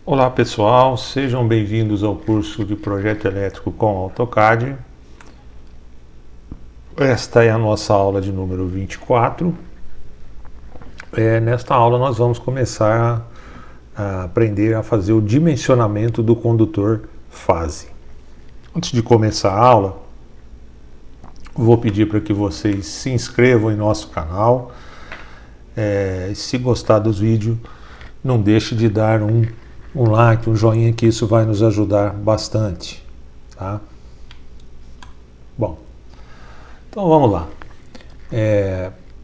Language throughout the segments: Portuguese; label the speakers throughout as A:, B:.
A: Olá pessoal, sejam bem-vindos ao curso de Projeto Elétrico com AutoCAD. Esta é a nossa aula de número 24. Nesta aula nós vamos começar a aprender a fazer o dimensionamento do condutor fase. Antes de começar a aula, vou pedir para que vocês se inscrevam em nosso canal. Se gostar dos vídeos, não deixe de dar um like, um joinha, que isso vai nos ajudar bastante, tá? Bom, então vamos lá.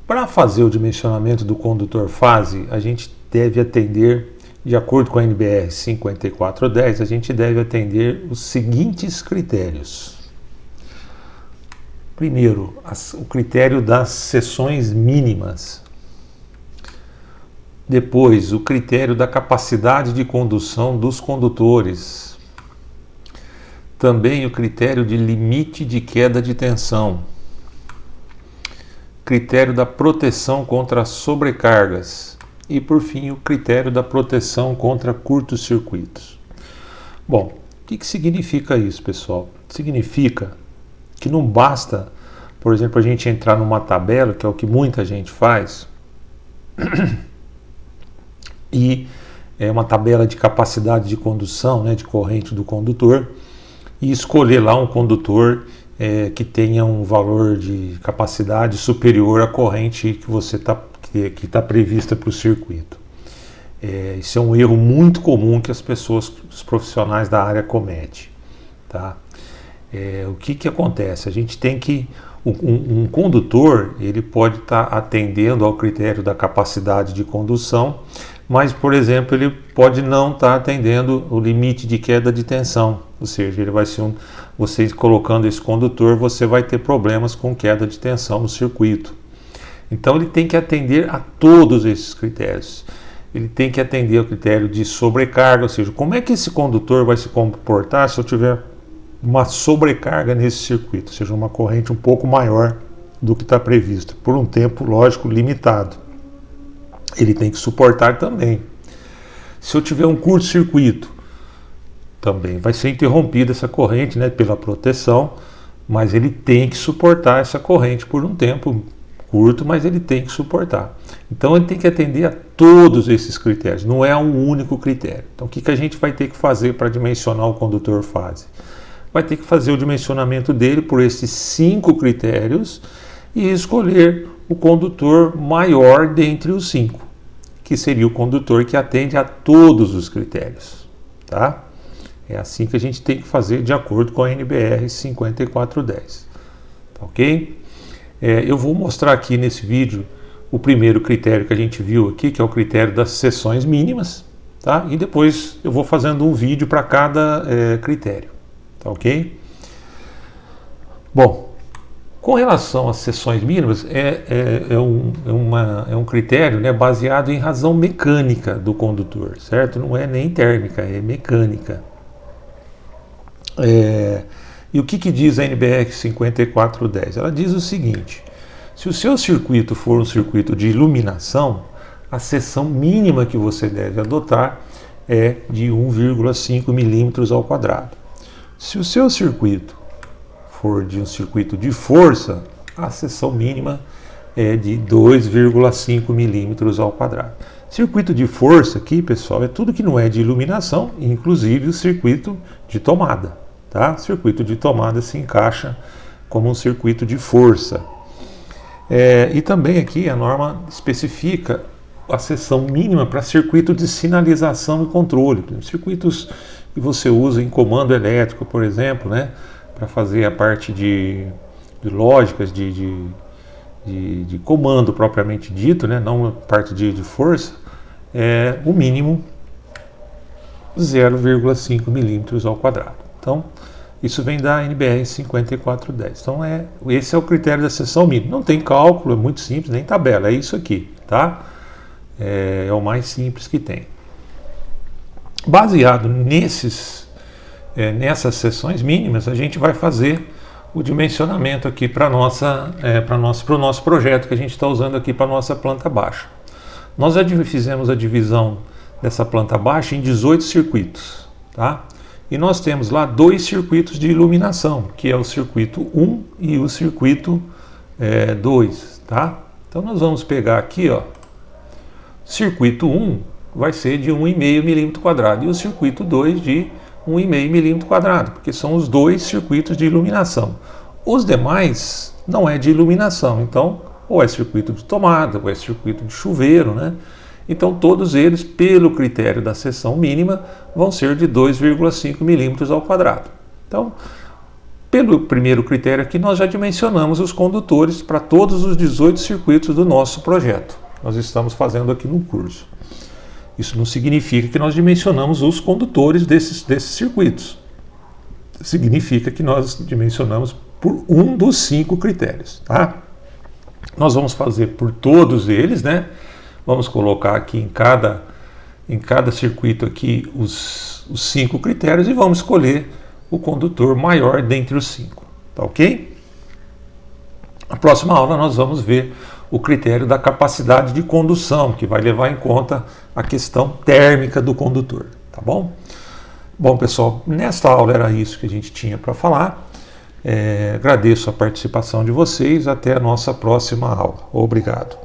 A: Para fazer o dimensionamento do condutor fase, a gente deve atender, de acordo com a NBR 5410, a gente deve atender os seguintes critérios. Primeiro, o critério das seções mínimas. Depois, o critério da capacidade de condução dos condutores. Também o critério de limite de queda de tensão. Critério da proteção contra sobrecargas. E, por fim, o critério da proteção contra curtos-circuitos. Bom, o que significa isso, pessoal? Significa que não basta, por exemplo, a gente entrar numa tabela, que é o que muita gente faz, e é uma tabela de capacidade de condução, né, de corrente do condutor, e escolher lá um condutor que tenha um valor de capacidade superior à corrente que você que está prevista para o circuito. Isso é um erro muito comum que os profissionais da área cometem, tá? O que acontece? A gente tem que um condutor, ele pode estar atendendo ao critério da capacidade de condução, mas, por exemplo, ele pode não estar atendendo o limite de queda de tensão, ou seja, ele vai ser você colocando esse condutor, você vai ter problemas com queda de tensão no circuito. Então ele tem que atender a todos esses critérios. Ele tem que atender ao critério de sobrecarga, ou seja, como é que esse condutor vai se comportar se eu tiver uma sobrecarga nesse circuito, ou seja, uma corrente um pouco maior do que está previsto, por um tempo, lógico, limitado. Ele tem que suportar também. Se eu tiver um curto-circuito, também vai ser interrompida essa corrente, né, pela proteção, mas ele tem que suportar essa corrente por um tempo curto, mas ele tem que suportar. Então ele tem que atender a todos esses critérios, não é um único critério. Então o que a gente vai ter que fazer para dimensionar o condutor fase? Vai ter que fazer o dimensionamento dele por esses 5 critérios e escolher o condutor maior dentre os 5, que seria o condutor que atende a todos os critérios, tá? É assim que a gente tem que fazer de acordo com a NBR 5410, tá, ok? Eu vou mostrar aqui nesse vídeo o primeiro critério que a gente viu aqui, que é o critério das seções mínimas, tá? E depois eu vou fazendo um vídeo para cada critério, tá, ok? Bom, com relação às seções mínimas, é um critério, né, baseado em razão mecânica do condutor, certo? Não é nem térmica, é mecânica. E o que diz a NBR 5410? Ela diz o seguinte: se o seu circuito for um circuito de iluminação, a seção mínima que você deve adotar é de 1,5 milímetros ao quadrado. Se o seu circuito for de um circuito de força, a seção mínima é de 2,5 milímetros ao quadrado. Circuito de força aqui, pessoal, é tudo que não é de iluminação, inclusive o circuito de tomada, tá? Circuito de tomada se encaixa como um circuito de força. E também aqui a norma especifica a seção mínima para circuito de sinalização e controle, circuitos que você usa em comando elétrico, por exemplo, né, para fazer a parte de lógicas de comando propriamente dito, né, não a parte de força, o mínimo 0,5 milímetros ao quadrado. Então, isso vem da NBR 5410. Então, esse é o critério da seção mínima. Não tem cálculo, é muito simples, nem tabela, é isso aqui, tá? É o mais simples que tem. Baseado nessas seções mínimas, a gente vai fazer o dimensionamento aqui para o nosso projeto que a gente está usando aqui para a nossa planta baixa. Nós fizemos a divisão dessa planta baixa em 18 circuitos, tá? E nós temos lá 2 circuitos de iluminação, que é o circuito 1 e o circuito 2, tá? Então nós vamos pegar aqui, ó, circuito 1 vai ser de 1,5 milímetro quadrado e o circuito 2 de 1,5 milímetro quadrado, porque são os 2 circuitos de iluminação. Os demais não é de iluminação, então ou é circuito de tomada, ou é circuito de chuveiro, né? Então todos eles, pelo critério da seção mínima, vão ser de 2,5 milímetros ao quadrado. Então, pelo primeiro critério aqui, nós já dimensionamos os condutores para todos os 18 circuitos do nosso projeto. Nós estamos fazendo aqui no curso. Isso não significa que nós dimensionamos os condutores desses circuitos. Significa que nós dimensionamos por um dos 5 critérios, tá? Nós vamos fazer por todos eles, né? Vamos colocar aqui em cada circuito aqui os 5 critérios e vamos escolher o condutor maior dentre os 5, tá ok? Na próxima aula nós vamos ver o critério da capacidade de condução, que vai levar em conta a questão térmica do condutor, tá bom? Bom, pessoal, nesta aula era isso que a gente tinha para falar. Agradeço a participação de vocês. Até a nossa próxima aula. Obrigado.